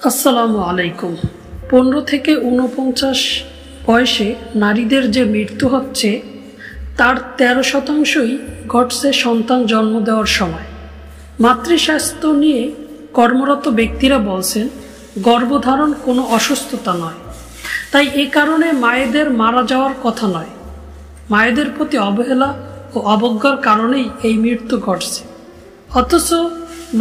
আসসালামু আলাইকুম। 15 থেকে 49 বয়সে নারীদের যে মৃত্যু হচ্ছে তার 13% ঘটছে সন্তান জন্ম দেওয়ার সময়। মাতৃস্বাস্থ্য নিয়ে কর্মরত ব্যক্তিরা বলছেন গর্ভধারণ কোনো অসুস্থতা নয়, তাই এ কারণে মায়েদের মারা যাওয়ার কথা নয়। মায়েদের প্রতি অবহেলা ও অবজ্ঞার কারণেই এই মৃত্যু ঘটছে, অথচ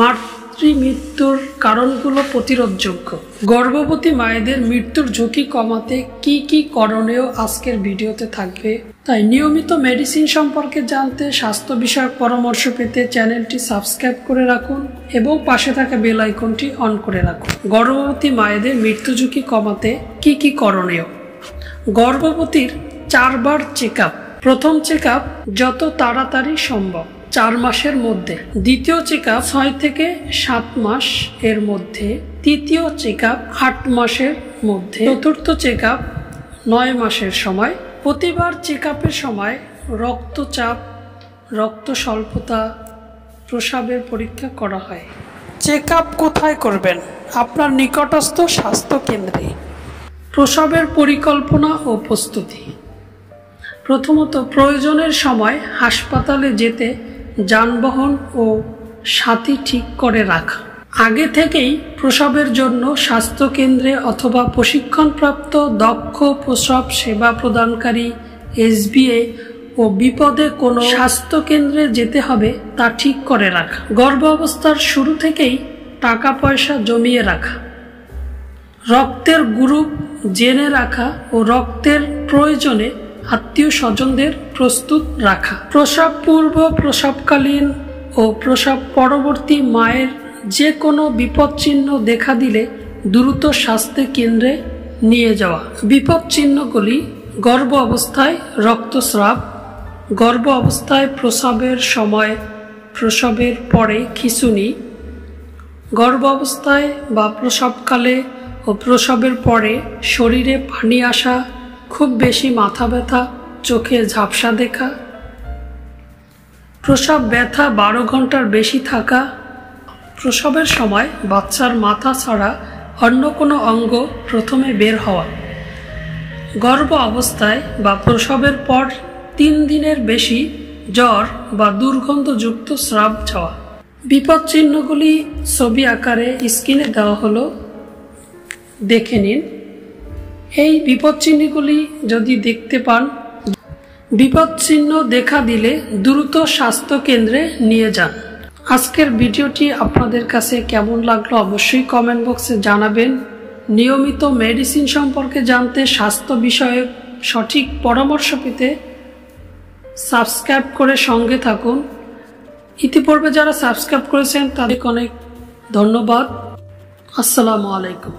মাতৃমৃত্যুর কারণগুলো প্রতিরোধযোগ্য। গর্ভবতী মায়েদের মৃত্যুর ঝুঁকি কমাতে কি কি করণীয় আজকের ভিডিওতে থাকবে। তাই নিয়মিত মেডিসিন সম্পর্কে জানতে, স্বাস্থ্য বিষয়ক পরামর্শ পেতে চ্যানেলটি সাবস্ক্রাইব করে রাখুন এবং পাশে থাকা বেল আইকনটি অন করে রাখুন। গর্ভবতী মায়েদের মৃত্যু ঝুঁকি কমাতে কি কি করণীয়। গর্ভবতীর 4 বার চেক আপ। প্রথম চেক আপ যত তাড়াতাড়ি সম্ভব 4 মাসের মধ্যে, দ্বিতীয় চেক আপ 6 থেকে 7 মাস এর মধ্যে, তৃতীয় চেক আপ 8 মাসের মধ্যে, চতুর্থ চেক আপ 9 মাসের সময়। প্রতিবার চেক আপের সময় রক্তচাপ, রক্ত স্বল্পতা, প্রস্রাবের পরীক্ষা করা হয়। চেক আপ কোথায় করবেন? আপনার নিকটস্থ স্বাস্থ্য কেন্দ্রে। প্রসবের পরিকল্পনা ও প্রস্তুতি। প্রথমত, প্রয়োজনের সময় হাসপাতালে যেতে যানবাহন ও সাথী ঠিক করে রাখা। আগে থেকেই প্রসবের জন্য স্বাস্থ্যকেন্দ্রে অথবা প্রশিক্ষণপ্রাপ্ত দক্ষ প্রসব সেবা প্রদানকারী SBA ও বিপদে কোনো স্বাস্থ্যকেন্দ্রে যেতে হবে তা ঠিক করে রাখা। গর্ভ অবস্থার শুরু থেকেই টাকা পয়সা জমিয়ে রাখা। রক্তের গ্রুপ জেনে রাখা ও রক্তের প্রয়োজনে আত্মীয় স্বজনদের প্রস্তুত রাখা। প্রসব পূর্ব, প্রসবকালীন ও প্রসব পরবর্তী মায়ের যে কোনো বিপদ চিহ্ন দেখা দিলে দ্রুত স্বাস্থ্য কেন্দ্রে নিয়ে যাওয়া। বিপদ চিহ্নগুলি: গর্ভ অবস্থায় রক্তস্রাব, গর্ভ অবস্থায় প্রসবের সময় প্রসবের পরে খিঁচুনি, গর্ভ অবস্থায় বা প্রসবকালে ও প্রসবের পরে শরীরে পানি আসা, খুব বেশি মাথা ব্যথা, চোখে ঝাপসা দেখা, প্রসব ব্যথা 12 ঘন্টার বেশি থাকা, প্রসবের সময় বাচ্চার মাথা ছাড়া অন্য কোনো অঙ্গ প্রথমে বের হওয়া, গর্ভ অবস্থায় বা প্রসবের পর 3 দিনের বেশি জ্বর বা দুর্গন্ধযুক্ত স্রাব যাওয়া। বিপদ চিহ্নগুলি ছবি আকারে স্ক্রিনে দেওয়া হলো, দেখে নিন। এই বিপদ চিহ্নগুলি যদি দেখতে পান, বিপদ চিহ্ন দেখা দিলে দ্রুত স্বাস্থ্য কেন্দ্রে নিয়ে যান। আজকের ভিডিওটি আপনাদের কাছে কেমন লাগলো অবশ্যই কমেন্ট বক্সে জানাবেন। নিয়মিত মেডিসিন সম্পর্কে জানতে, স্বাস্থ্য বিষয়ক সঠিক পরামর্শ পেতে সাবস্ক্রাইব করে সঙ্গে থাকুন। ইতিপূর্বে যারা সাবস্ক্রাইব করেছেন তাদের অনেক ধন্যবাদ। আসসালামু আলাইকুম।